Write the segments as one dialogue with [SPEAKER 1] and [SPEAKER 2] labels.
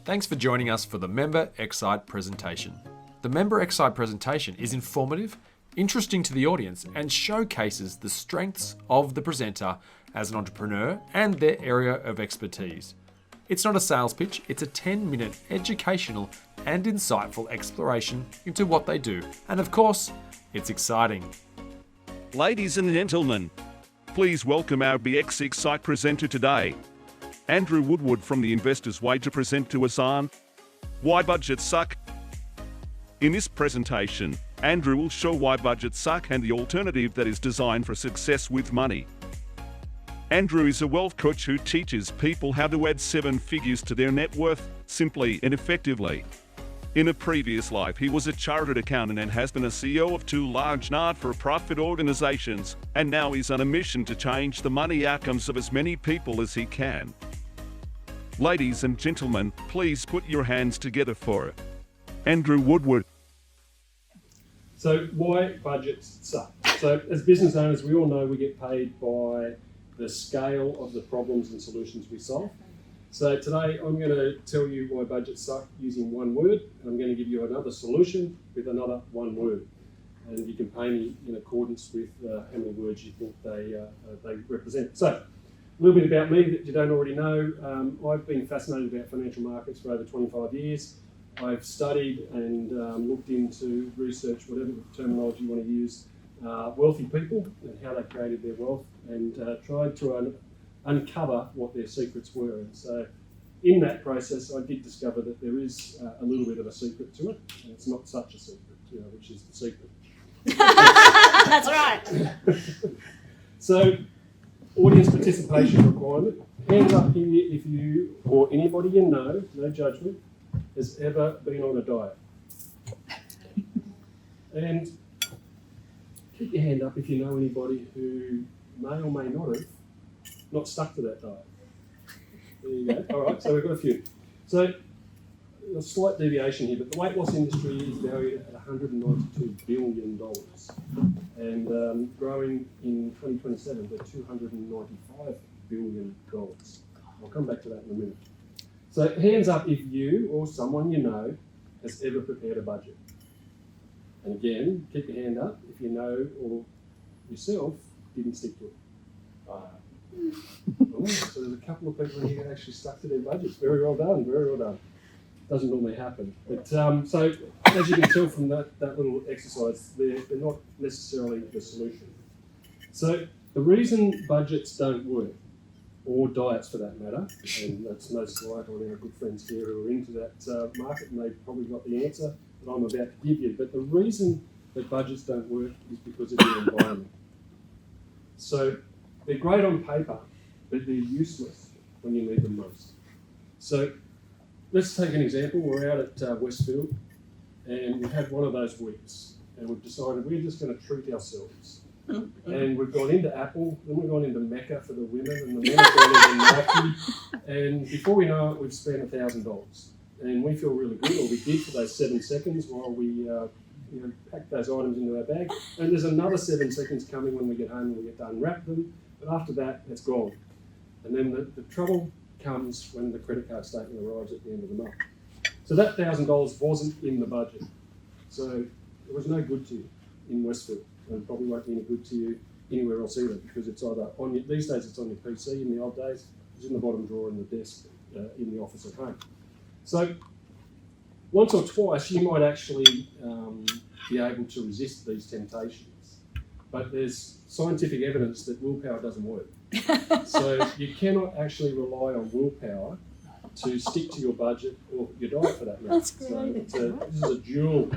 [SPEAKER 1] Thanks for joining us for the Member xCite presentation. The Member xCite presentation is informative, interesting to the audience, and showcases the strengths of the presenter as an entrepreneur and their area of expertise. It's not a sales pitch, it's a 10-minute educational and insightful exploration into what they do. And of course, it's exciting.
[SPEAKER 2] Ladies and gentlemen, please welcome our xCite presenter today, Andrew Woodward from the Investor's Way, to present to us on Why Budgets Suck. In this presentation, Andrew will show why budgets suck and the alternative that is designed for success with money. Andrew is a wealth coach who teaches people how to add 7 figures to their net worth simply and effectively. In a previous life, he was a chartered accountant and has been a CEO of 2 large not-for-profit organizations, and now he's on a mission to change the money outcomes of as many people as he can. Ladies and gentlemen, please put your hands together for Andrew Woodward.
[SPEAKER 3] So why budgets suck? So as business owners, we all know we get paid by the scale of the problems and solutions we solve. So today I'm going to tell you why budgets suck using one word, and I'm going to give you another solution with another one word. And you can pay me in accordance with how many words you think they represent. So a little bit about me that you don't already know. I've been fascinated about financial markets for over 25 years. I've studied and looked into research, whatever terminology you want to use, wealthy people and how they created their wealth, and tried to uncover what their secrets were. And so in that process, I did discover that there is a little bit of a secret to it, and it's not such a secret, which is the secret.
[SPEAKER 4] That's right.
[SPEAKER 3] So, audience participation requirement. Hands up here if you or anybody you know, no judgment, has ever been on a diet. And keep your hand up if you know anybody who may or may not have not stuck to that diet. There you go. All right, so we've got a few. So a slight deviation here, but the weight loss industry is valued at $192 billion and growing in 2027 to $295 billion. I'll come back to that in a minute. So hands up if you or someone you know has ever prepared a budget. And again, keep your hand up if you know or yourself didn't stick to it. So there's a couple of people here who actually stuck to their budgets. Very well done, very well done. Doesn't normally happen. But so as you can tell from that little exercise, they're not necessarily the solution. So the reason budgets don't work, or diets for that matter, and that's most likely one of our good friends here who are into that market, and they've probably got the answer that I'm about to give you. But the reason that budgets don't work is because of the environment. So they're great on paper, but they're useless when you need them most. So let's take an example. We're out at Westfield, and we've had one of those weeks, and we've decided we're just going to treat ourselves. And we've gone into Apple, then we've gone into Mecca for the women, and the men have gone into Nike, and before we know it, we've spent $1,000. And we feel really good, or we did for those 7 seconds while we pack those items into our bag. And there's another 7 seconds coming when we get home and we get to unwrap them, but after that, it's gone. And then the trouble comes when the credit card statement arrives at the end of the month. So that $1,000 wasn't in the budget. So it was no good to you in Westfield, and probably won't be any good to you anywhere else either, because it's either on your, these days it's on your PC, in the old days it was in the bottom drawer in the desk in the office at home. So once or twice you might actually be able to resist these temptations, but there's scientific evidence that willpower doesn't work. So you cannot actually rely on willpower to stick to your budget or your diet for that matter.
[SPEAKER 4] That's great.
[SPEAKER 3] So this is a dual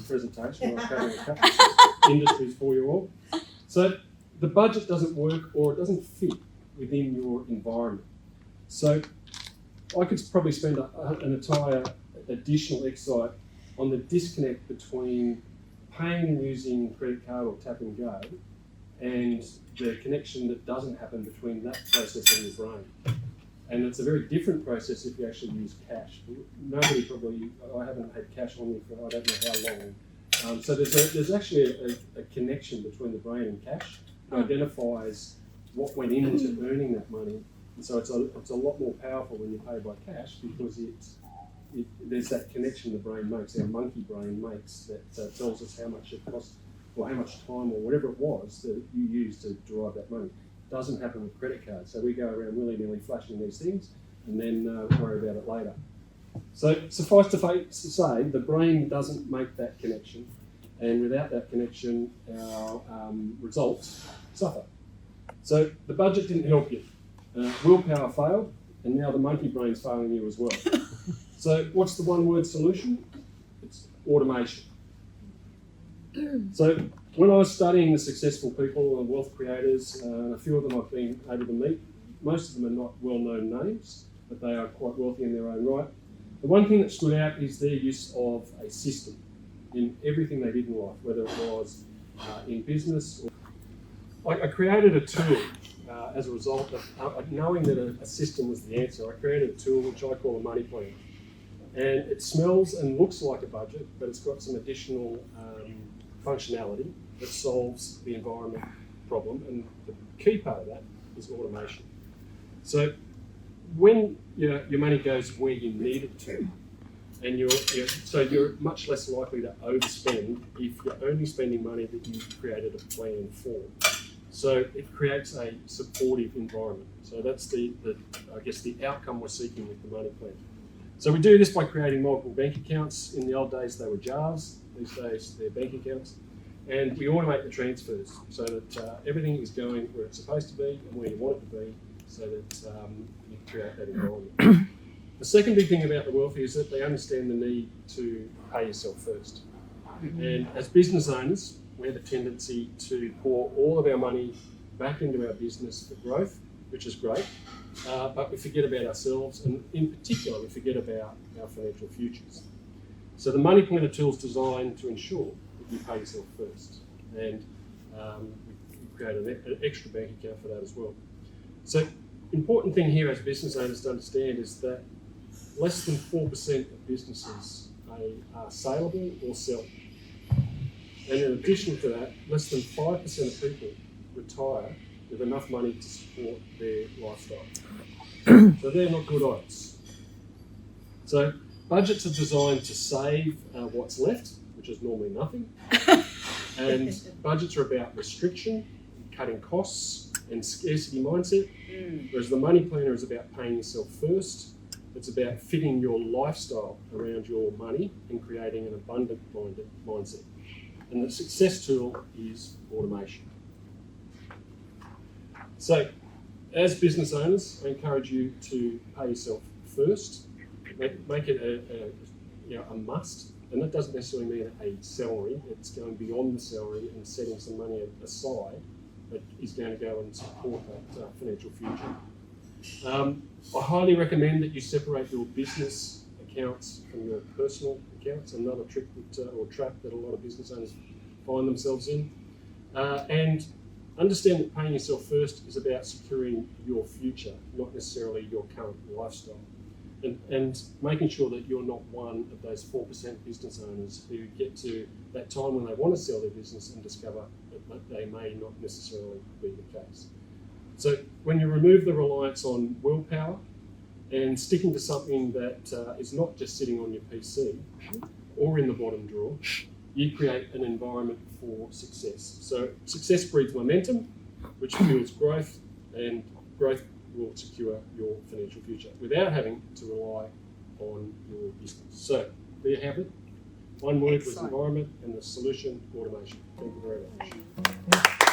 [SPEAKER 3] presentation. I'm covering a couple of industries for you all. So the budget doesn't work, or it doesn't fit within your environment. So I could probably spend an entire additional xCite on the disconnect between paying and using credit card or tap and go, and the connection that doesn't happen between that process and your brain. And it's a very different process if you actually use cash. Nobody probably, I haven't had cash on me for I don't know how long. So there's actually a connection between the brain and cash that identifies what went into earning that money And so it's a lot more powerful when you pay by cash because there's that connection the brain makes, our monkey brain makes, that tells us how much it costs or how much time or whatever it was that you used to derive that money. It doesn't happen with credit cards. So we go around willy-nilly flashing these things and then worry about it later. So suffice to say, the brain doesn't make that connection, and without that connection, our results suffer. So the budget didn't help you. Willpower failed, and now the monkey brain's failing you as well. So what's the one-word solution? It's automation. So when I was studying the successful people and wealth creators, a few of them I've been able to meet, most of them are not well-known names, but they are quite wealthy in their own right. The one thing that stood out is their use of a system in everything they did in life, whether it was in business. I created a tool as a result of knowing that a system was the answer. I created a tool which I call a money plan. And it smells and looks like a budget, but it's got some additional functionality that solves the environment problem. And the key part of that is automation. So when your money goes where you need it to, and you're much less likely to overspend if you're only spending money that you've created a plan for. So it creates a supportive environment. So that's the outcome we're seeking with the money plan. So we do this by creating multiple bank accounts. In the old days, they were jars. These days, they're bank accounts. And we automate the transfers so that everything is going where it's supposed to be and where you want it to be, so that you create that environment. The second big thing about the wealthy is that they understand the need to pay yourself first. And as business owners, we have a tendency to pour all of our money back into our business for growth, which is great, but we forget about ourselves, and in particular, we forget about our financial futures. So the money planner tool is designed to ensure that you pay yourself first, and we create an extra bank account for that as well. So important thing here as business owners to understand is that less than 4% of businesses are saleable or sell. And in addition to that, less than 5% of people retire with enough money to support their lifestyle. So they're not good odds. So budgets are designed to save what's left, which is normally nothing. And budgets are about restriction, cutting costs, and scarcity mindset. Whereas the money planner is about paying yourself first. It's about fitting your lifestyle around your money and creating an abundant mindset. And the success tool is automation. So, as business owners, I encourage you to pay yourself first. Make it a must, and that doesn't necessarily mean a salary. It's going beyond the salary and setting some money aside that is going to go and support that financial future. I highly recommend that you separate your business accounts from your personal accounts. Another trick or trap that a lot of business owners find themselves in. And understand that paying yourself first is about securing your future, not necessarily your current lifestyle. And making sure that you're not one of those 4% business owners who get to that time when they want to sell their business and discover that they may not necessarily be the case. So when you remove the reliance on willpower and sticking to something that is not just sitting on your PC or in the bottom drawer, you create an environment for success. So success breeds momentum, which fuels growth, and growth will secure your financial future without having to rely on your business. So there you have it. One word was environment, and the solution, automation. Thank you very much.